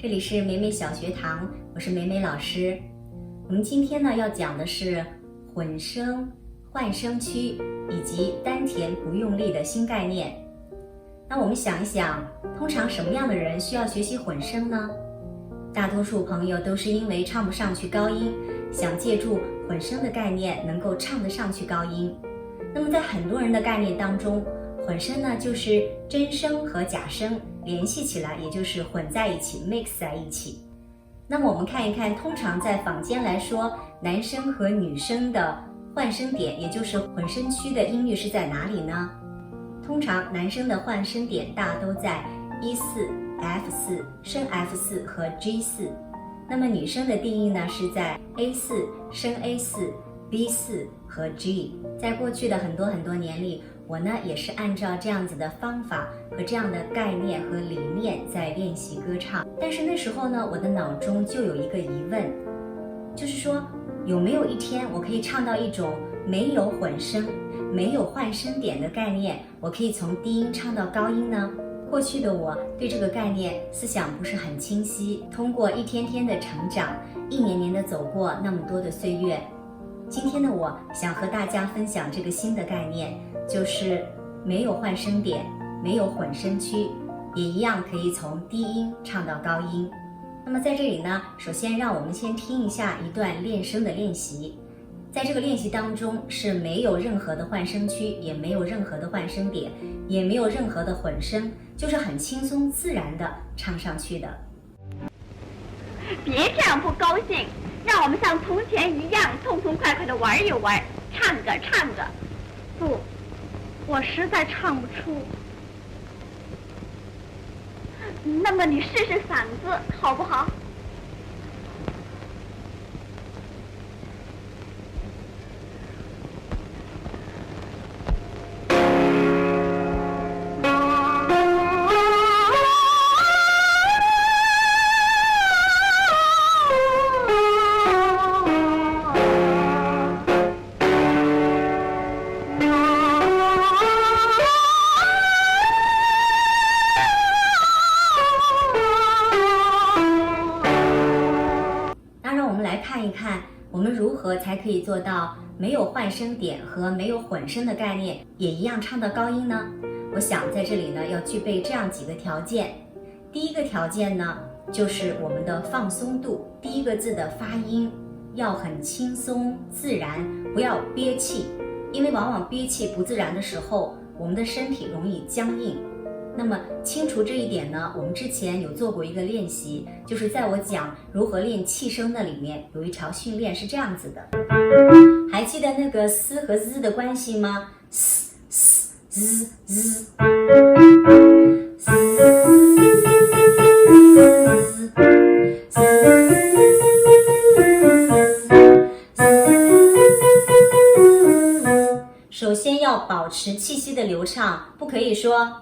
这里是美美小学堂，我是美美老师。我们今天呢要讲的是混声、换声区以及丹田不用力的新概念。那我们想一想，通常什么样的人需要学习混声呢？大多数朋友都是因为唱不上去高音，想借助混声的概念能够唱得上去高音。那么在很多人的概念当中，混声呢就是真声和假声联系起来，也就是混在一起 mix 在一起。那么我们看一看，通常在坊间来说，男生和女生的换声点，也就是混声区的音域是在哪里呢？通常男生的换声点大都在E4、F4、升 F4 和 G4， 那么女生的定义呢是在 A4、升 A4、B4 和 G。 在过去的很多年里，我呢也是按照这样子的方法和这样的概念和理念在练习歌唱。但是那时候呢，我的脑中就有一个疑问，就是说有没有一天我可以唱到一种没有混声、没有换声点的概念，我可以从低音唱到高音呢？过去的我对这个概念思想不是很清晰，通过一天天的成长，一年年的走过那么多的岁月，今天的我想和大家分享这个新的概念，就是没有换声点，没有混声区，也一样可以从低音唱到高音。那么在这里呢，首先让我们先听一下一段练声的练习。在这个练习当中是没有任何的换声区，也没有任何的换声点，也没有任何的混声，就是很轻松自然的唱上去的。别这样不高兴，让我们像从前一样痛痛快快的玩一玩，唱着。不，我实在唱不出。那么你试试嗓子好不好？我们如何才可以做到没有换声点和没有混声的概念也一样唱到高音呢？我想在这里呢要具备这样几个条件。第一个条件呢就是我们的放松度，第一个字的发音要很轻松自然，不要憋气，因为往往憋气不自然的时候，我们的身体容易僵硬。那么清除这一点呢，我们之前有做过一个练习，就是在我讲如何练气声的里面有一条训练是这样子的，还记得那个嘶和 z 的关系吗？嘶嘶 z z， 首先要保持气息的流畅，不可以说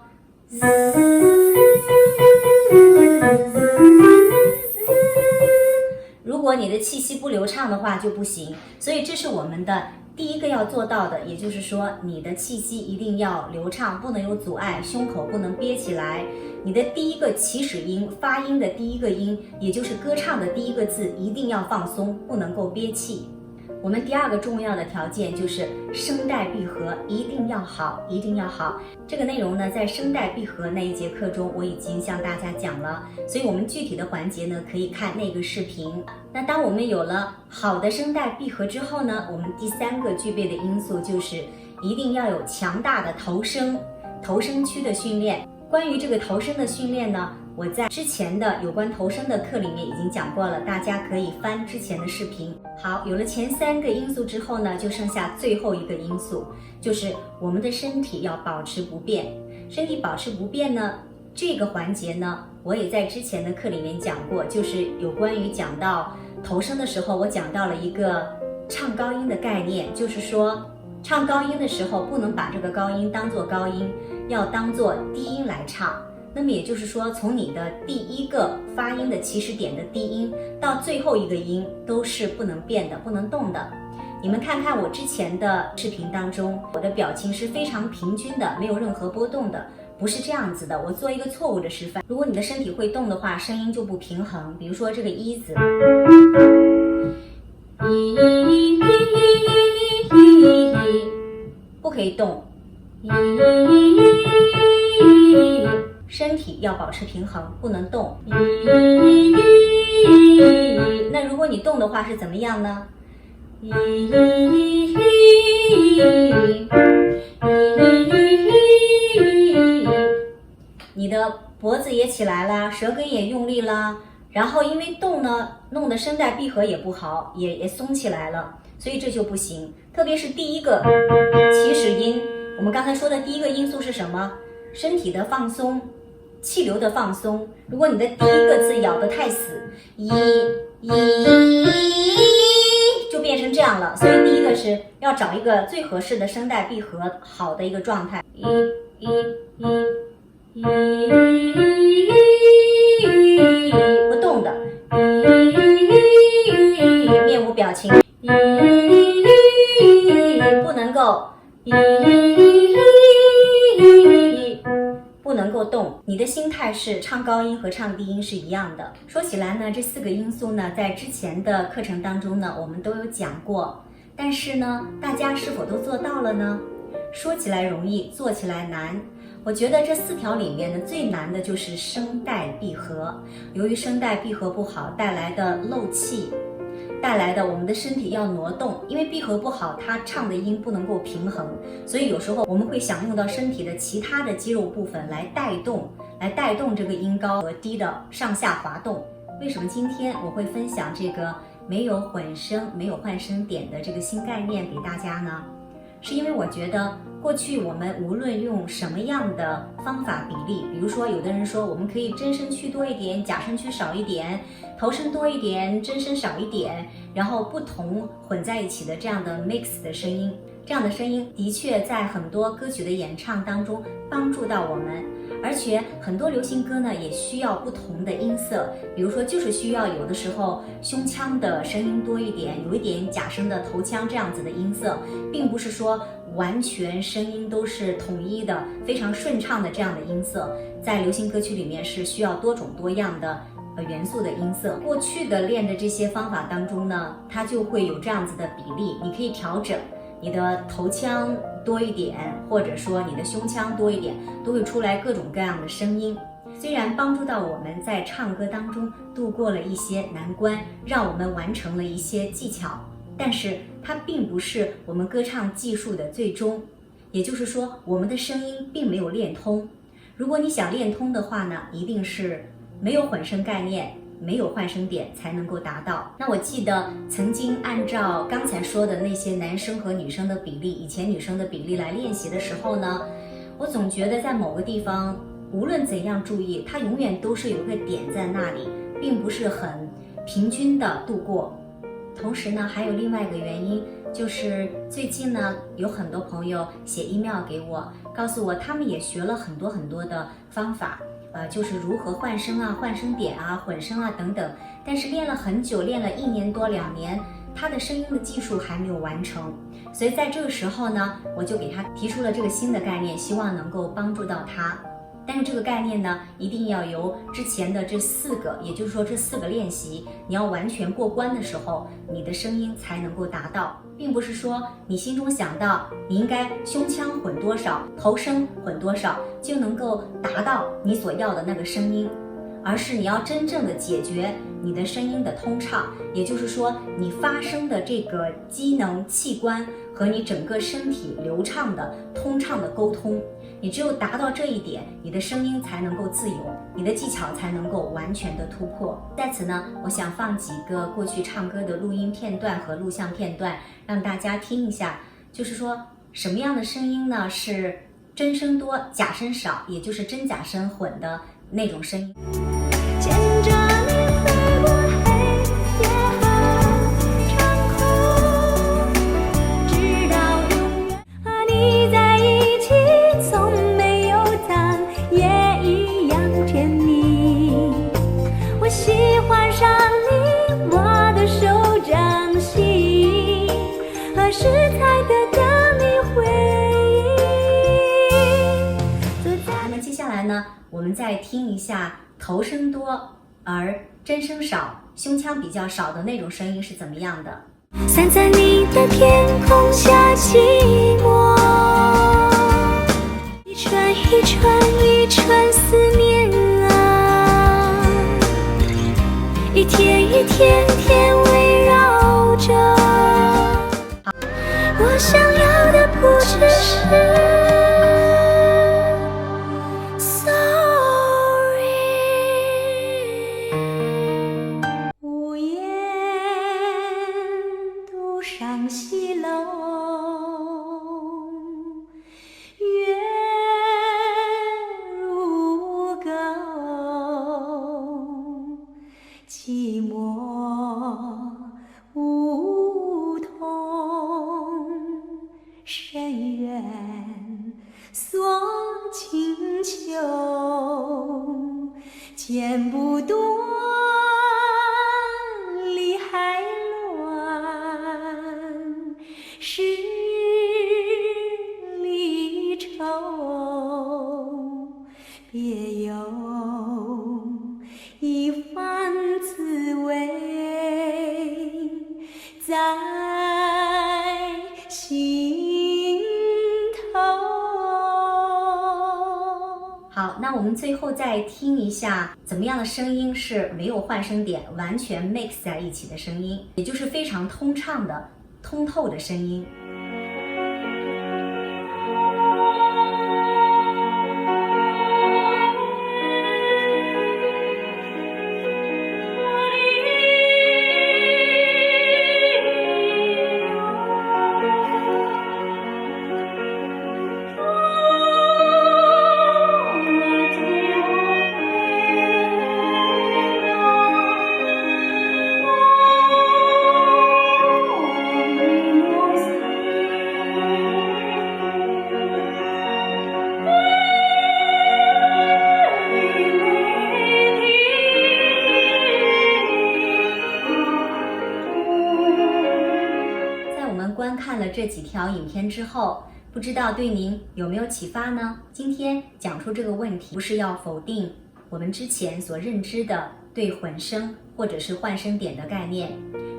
如果你的气息不流畅的话就不行，所以这是我们的第一个要做到的，也就是说你的气息一定要流畅，不能有阻碍，胸口不能憋起来，你的第一个起始音，发音的第一个音，也就是歌唱的第一个字一定要放松，不能够憋气。我们第二个重要的条件就是声带闭合一定要好，一定要好。这个内容呢，在声带闭合那一节课中我已经向大家讲了，所以我们具体的环节呢，可以看那个视频。那当我们有了好的声带闭合之后呢，我们第三个具备的因素就是一定要有强大的头声区的训练。关于这个头声的训练呢，我在之前的有关头声的课里面已经讲过了，大家可以翻之前的视频。好，有了前三个因素之后呢，就剩下最后一个因素，就是我们的身体要保持不变。身体保持不变呢，这个环节呢，我也在之前的课里面讲过，就是有关于讲到头声的时候，我讲到了一个唱高音的概念，就是说唱高音的时候不能把这个高音当作高音，要当作低音来唱。那么也就是说，从你的第一个发音的起始点的低音到最后一个音都是不能变的，不能动的。你们看看我之前的视频当中，我的表情是非常平均的，没有任何波动的，不是这样子的。我做一个错误的示范，如果你的身体会动的话，声音就不平衡。比如说这个一字，不可以动，身体要保持平衡，不能动。那如果你动的话是怎么样呢？你的脖子也起来了，舌根也用力了，然后因为动呢，弄得声带闭合也不好，也松起来了，所以这就不行。特别是第一个起始音，我们刚才说的第一个因素是什么？身体的放松，气流的放松。如果你的第一个字咬得太死，就变成这样了。所以第一个是要找一个最合适的声带闭合好的一个状态。不动的，面无表情，不能够，不能够动。你的心态是唱高音和唱低音是一样的。说起来呢，这4个因素呢，在之前的课程当中呢，我们都有讲过，但是呢，大家是否都做到了呢？说起来容易，做起来难。我觉得这4条里面呢，最难的就是声带闭合。由于声带闭合不好带来的漏气，带来的我们的身体要挪动，因为闭合不好，它唱的音不能够平衡，所以有时候我们会想用到身体的其他的肌肉部分来带动这个音高和低的上下滑动。为什么今天我会分享这个没有混声、没有换声点的这个新概念给大家呢？是因为我觉得过去我们无论用什么样的方法比例，比如说有的人说我们可以真声区多一点，假声区少一点，头声多一点，真声少一点，然后不同混在一起的这样的 mix 的声音，这样的声音的确在很多歌曲的演唱当中帮助到我们。而且很多流行歌呢也需要不同的音色，比如说就是需要有的时候胸腔的声音多一点，有一点假声的头腔这样子的音色，并不是说完全声音都是统一的非常顺畅的这样的音色。在流行歌曲里面是需要多种多样的元素的音色。过去的练的这些方法当中呢，它就会有这样子的比例，你可以调整你的头腔多一点，或者说你的胸腔多一点，都会出来各种各样的声音。虽然帮助到我们在唱歌当中度过了一些难关，让我们完成了一些技巧，但是它并不是我们歌唱技术的最终。也就是说，我们的声音并没有练通。如果你想练通的话呢，一定是没有混声概念，没有换声点才能够达到。那我记得曾经按照刚才说的那些男生和女生的比例，以前女生的比例来练习的时候呢，我总觉得在某个地方无论怎样注意，它永远都是有个点在那里，并不是很平均的度过。同时呢，还有另外一个原因，就是最近呢有很多朋友写 email 给我，告诉我他们也学了很多的方法，就是如何换声啊、换声点啊、混声啊等等，但是练了很久，练了1年多2年，他的声音的技术还没有完成。所以在这个时候呢，我就给他提出了这个新的概念，希望能够帮助到他。但是这个概念呢，一定要由之前的这4个，也就是说这4个练习，你要完全过关的时候，你的声音才能够达到。并不是说你心中想到你应该胸腔混多少，头声混多少，就能够达到你所要的那个声音，而是你要真正的解决你的声音的通畅，也就是说你发声的这个机能器官和你整个身体流畅的通畅的沟通。你只有达到这一点，你的声音才能够自由，你的技巧才能够完全的突破。在此呢，我想放几个过去唱歌的录音片段和录像片段，让大家听一下，就是说什么样的声音呢是真声多假声少，也就是真假声混的那种声音。牵着你飞过黑夜和长空，直到永远。和你在一起，从没有脏，也一样甜蜜。我喜欢上你我的手掌心，何时才得到你回应？坐在接下来呢，我们再听一下头声多而真声少、胸腔比较少的那种声音是怎么样的。散在你的天空下寂寞，一串一串一串思念啊，一天一天天围绕着。我想要的不只是上西楼，月如钩，寂寞梧桐，深渊锁清秋，剪不断理还乱，十里愁，别有一番滋味在心头。好，那我们最后再听一下怎么样的声音是没有换声点，完全 mix 在一起的声音，也就是非常通畅的、通透的声音。观看了这几条影片之后，不知道对您有没有启发呢？今天讲出这个问题，不是要否定我们之前所认知的对混声或者是换声点的概念，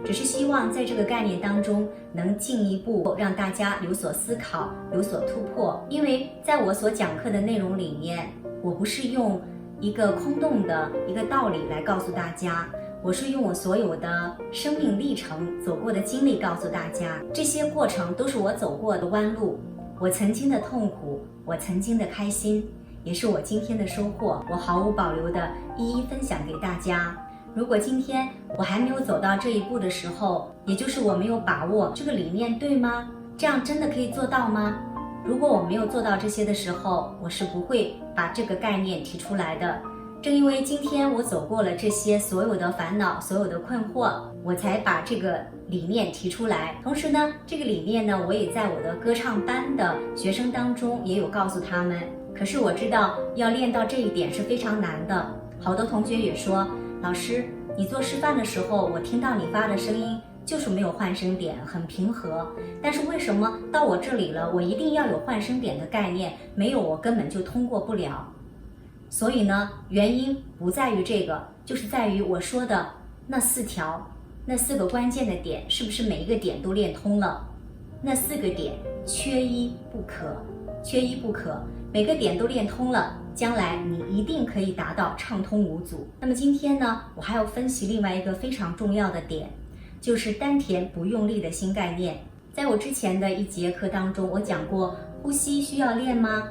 只是希望在这个概念当中能进一步让大家有所思考、有所突破。因为在我所讲课的内容里面，我不是用一个空洞的一个道理来告诉大家，我是用我所有的生命历程走过的经历告诉大家，这些过程都是我走过的弯路，我曾经的痛苦，我曾经的开心，也是我今天的收获，我毫无保留的一一分享给大家。如果今天我还没有走到这一步的时候，也就是我没有把握这个理念对吗？这样真的可以做到吗？如果我没有做到这些的时候，我是不会把这个概念提出来的。正因为今天我走过了这些所有的烦恼，所有的困惑，我才把这个理念提出来。同时呢，这个理念呢，我也在我的歌唱班的学生当中也有告诉他们。可是我知道要练到这一点是非常难的。好多同学也说，老师，你做示范的时候，我听到你发的声音就是没有换声点，很平和。但是为什么到我这里了，我一定要有换声点的概念？没有，我根本就通过不了。所以呢，原因不在于这个，就是在于我说的那4条，那4个关键的点，是不是每一个点都练通了？那4个点缺一不可，缺一不可，每个点都练通了，将来你一定可以达到畅通无阻。那么今天呢，我还要分析另外一个非常重要的点，就是丹田不用力的新概念。在我之前的一节课当中，我讲过呼吸需要练吗？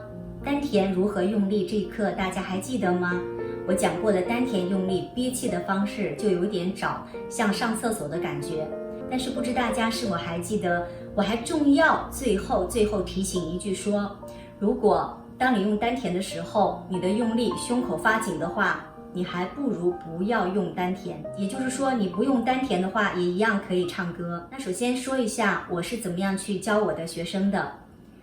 丹田如何用力这一课大家还记得吗？我讲过的丹田用力憋气的方式就有点找像上厕所的感觉，但是不知大家是否还记得，我还重要最后提醒一句说，如果当你用丹田的时候，你的用力胸口发紧的话，你还不如不要用丹田。也就是说，你不用丹田的话，也一样可以唱歌。那首先说一下我是怎么样去教我的学生的。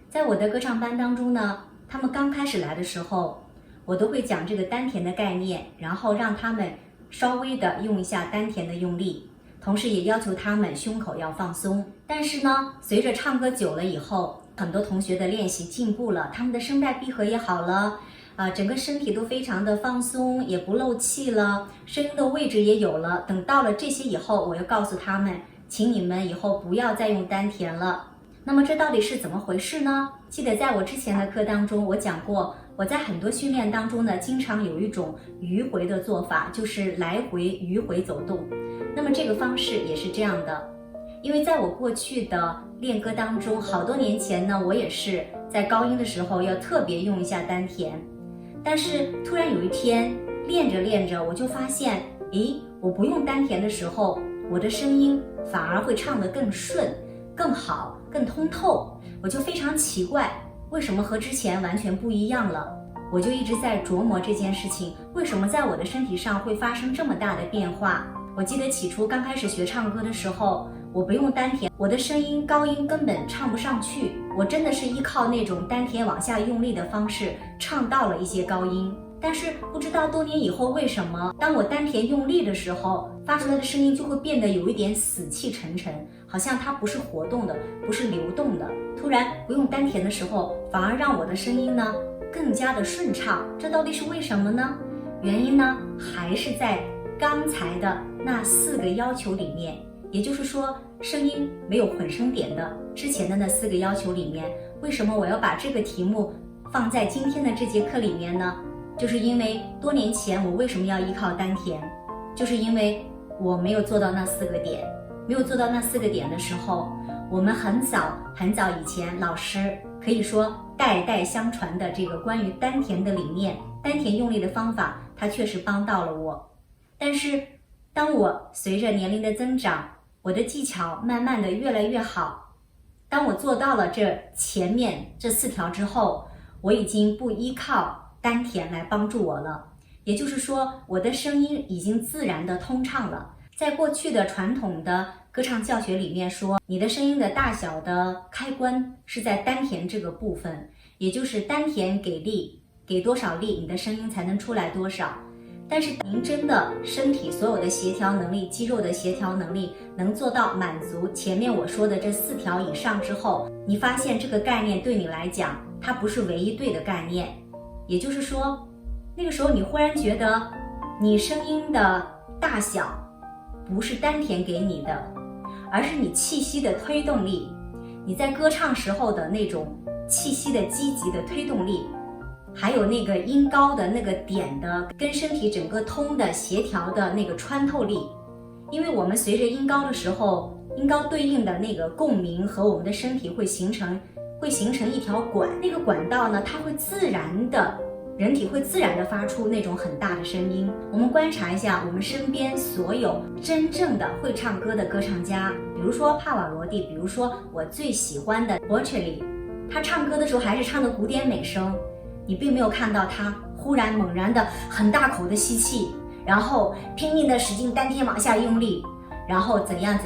在我的歌唱班当中呢，他们刚开始来的时候，我都会讲这个丹田的概念，然后让他们稍微的用一下丹田的用力，同时也要求他们胸口要放松。但是呢，随着唱歌久了以后，很多同学的练习进步了，他们的声带闭合也好了，整个身体都非常的放松，也不漏气了，声音的位置也有了。等到了这些以后，我又告诉他们，请你们以后不要再用丹田了。那么这到底是怎么回事呢？记得在我之前的课当中，我讲过，我在很多训练当中呢，经常有一种迂回的做法，就是来回迂回走动。那么这个方式也是这样的，因为在我过去的练歌当中，好多年前呢，我也是在高音的时候要特别用一下丹田，但是突然有一天练着练着，我就发现，我不用丹田的时候，我的声音反而会唱得更顺、更好、更通透。我就非常奇怪，为什么和之前完全不一样了？我就一直在琢磨这件事情，为什么在我的身体上会发生这么大的变化？我记得起初刚开始学唱歌的时候，我不用丹田，我的声音高音根本唱不上去，我真的是依靠那种丹田往下用力的方式唱到了一些高音。但是不知道多年以后为什么，当我丹田用力的时候，发出来的声音就会变得有一点死气沉沉，好像它不是活动的，不是流动的。突然不用丹田的时候，反而让我的声音呢更加的顺畅，这到底是为什么呢？原因呢还是在刚才的那4个要求里面，也就是说声音没有混声点的之前的那4个要求里面。为什么我要把这个题目放在今天的这节课里面呢？就是因为多年前我为什么要依靠丹田，就是因为我没有做到那4个点。没有做到那4个点的时候，我们很早以前老师可以说代代相传的这个关于丹田的理念，丹田用力的方法，它确实帮到了我。但是当我随着年龄的增长，我的技巧慢慢的越来越好，当我做到了这前面这4条之后，我已经不依靠丹田来帮助我了，也就是说我的声音已经自然的通畅了。在过去的传统的歌唱教学里面说，你的声音的大小的开关是在丹田这个部分，也就是丹田给力，给多少力，你的声音才能出来多少。但是您真的身体所有的协调能力，肌肉的协调能力能做到满足前面我说的这4条以上之后，你发现这个概念对你来讲，它不是唯一对的概念。也就是说，那个时候你忽然觉得你声音的大小不是丹田给你的，而是你气息的推动力，你在歌唱时候的那种气息的积极的推动力，还有那个音高的那个点的跟身体整个通的协调的那个穿透力。因为我们随着音高的时候，音高对应的那个共鸣和我们的身体会形成一条管，那个管道呢，它会自然的，人体会自然的发出那种很大的声音。我们观察一下我们身边所有真正的会唱歌的歌唱家，比如说帕瓦罗蒂，比如说我最喜欢的博切利，他唱歌的时候还是唱的古典美声，你并没有看到他忽然猛然的很大口的吸气，然后拼命的使劲丹田往下用力，然后怎样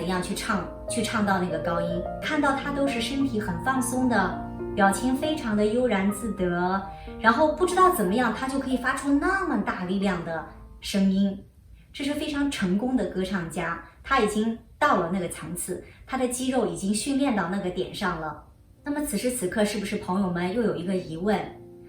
去唱到那个高音，看到他都是身体很放松的，表情非常的悠然自得，然后不知道怎么样他就可以发出那么大力量的声音。这是非常成功的歌唱家，他已经到了那个层次，他的肌肉已经训练到那个点上了。那么此时此刻，是不是朋友们又有一个疑问，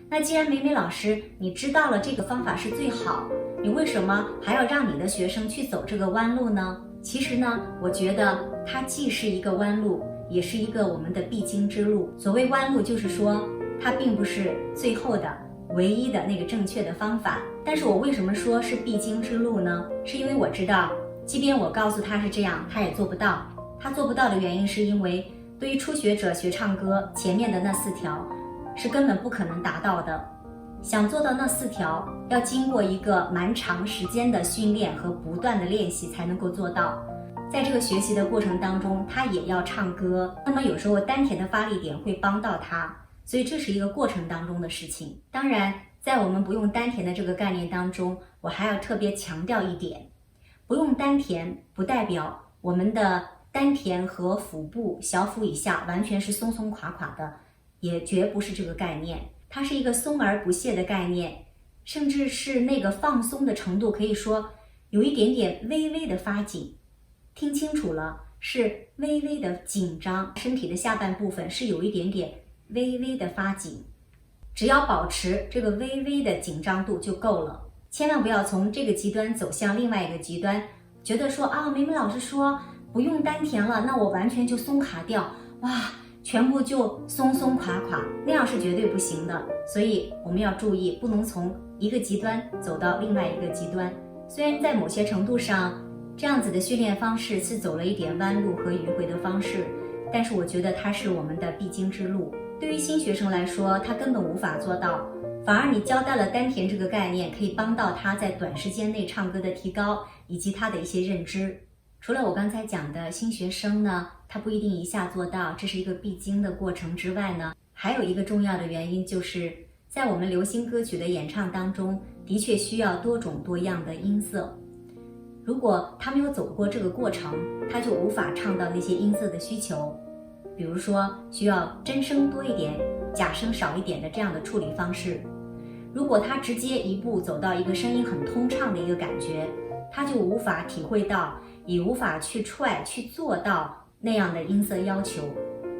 那既然美美老师你知道了这个方法是最好，你为什么还要让你的学生去走这个弯路呢？其实呢，我觉得它既是一个弯路，也是一个我们的必经之路。所谓弯路，就是说它并不是最后的唯一的那个正确的方法。但是我为什么说是必经之路呢？是因为我知道，即便我告诉他是这样，他也做不到。他做不到的原因是因为对于初学者学唱歌，前面的那4条是根本不可能达到的。想做到那4条，要经过一个蛮长时间的训练和不断的练习才能够做到。在这个学习的过程当中，他也要唱歌，那么有时候丹田的发力点会帮到他，所以这是一个过程当中的事情。当然，在我们不用丹田的这个概念当中，我还要特别强调一点，不用丹田不代表我们的丹田和腹部小腹以下完全是松松垮垮的，也绝不是这个概念。它是一个松而不懈的概念，甚至是那个放松的程度可以说有一点点微微的发紧。听清楚了，是微微的紧张，身体的下半部分是有一点点微微的发紧。只要保持这个微微的紧张度就够了，千万不要从这个极端走向另外一个极端，觉得说啊，梅梅老师说不用丹田了，那我完全就松垮掉，哇，全部就松松垮垮，那样是绝对不行的。所以我们要注意，不能从一个极端走到另外一个极端。虽然在某些程度上，这样子的训练方式是走了一点弯路和迂回的方式，但是我觉得它是我们的必经之路。对于新学生来说，他根本无法做到，反而你交代了丹田这个概念，可以帮到他在短时间内唱歌的提高，以及他的一些认知。除了我刚才讲的新学生呢，他不一定一下做到，这是一个必经的过程之外呢，还有一个重要的原因，就是在我们流行歌曲的演唱当中，的确需要多种多样的音色。如果他没有走过这个过程，他就无法唱到那些音色的需求。比如说需要真声多一点，假声少一点的这样的处理方式。如果他直接一步走到一个声音很通畅的一个感觉，他就无法体会到，也无法去做到那样的音色要求。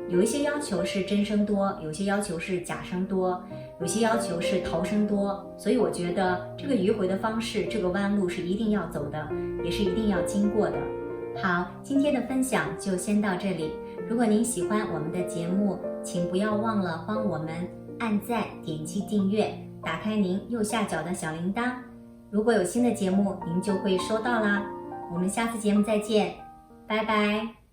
有一些要求是真声多，有些要求是假声多，有些要求是头声多，所以我觉得这个迂回的方式，这个弯路是一定要走的，也是一定要经过的。好，今天的分享就先到这里。如果您喜欢我们的节目，请不要忘了帮我们按赞、点击订阅，打开您右下角的小铃铛。如果有新的节目，您就会收到啦。我们下次节目再见，拜拜。